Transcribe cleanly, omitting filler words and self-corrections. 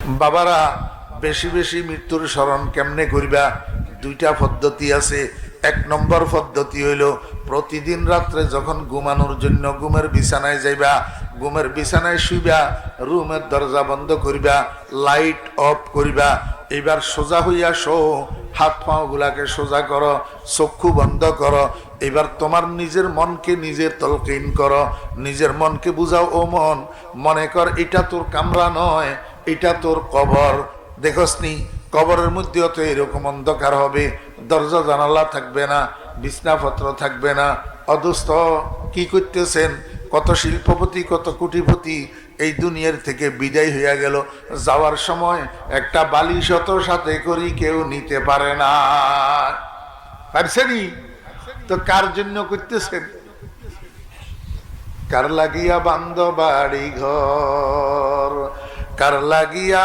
বাবারা বেশি বেশি মৃত্যুর স্মরণ কেমনে করিবা? দুইটা পদ্ধতি আছে। এক নম্বর পদ্ধতি হইল প্রতিদিন রাত্রে যখন ঘুমানোর জন্য ঘুমের বিছানায় যাইবা, ঘুমের বিছানায় শুইবা, রুমের দরজা বন্ধ করিবা, লাইট অফ করিবা, এবার সোজা হইয়া শো, হাত পাও গুলাকে সোজা করো, চক্ষু বন্ধ করো। এবার তোমার নিজের মনকে নিজের তলকিন করো, নিজের মনকে বুঝাও, ও মন, মনে কর এটা তোর কামরা নয়, এটা তোর কবর। দেখসনি কবরের মধ্যেও তো এরকম অন্ধকার হবে, দরজা জানালা থাকবে না, বিছনাপত্র থাকবে না। অদুস্থ কি করতেছেন? কত শিল্পপতি, কত কোটিপতি এই দুনিয়ার থেকে বিদায় হইয়া গেল, যাওয়ার সময় একটা বালিশত সাথে করি কেউ নিতে পারে না। পারছেনি তো কার জন্য করতেছেন? কার লাগিয়া বান্ধ বাড়ি ঘর, কার লাগিয়া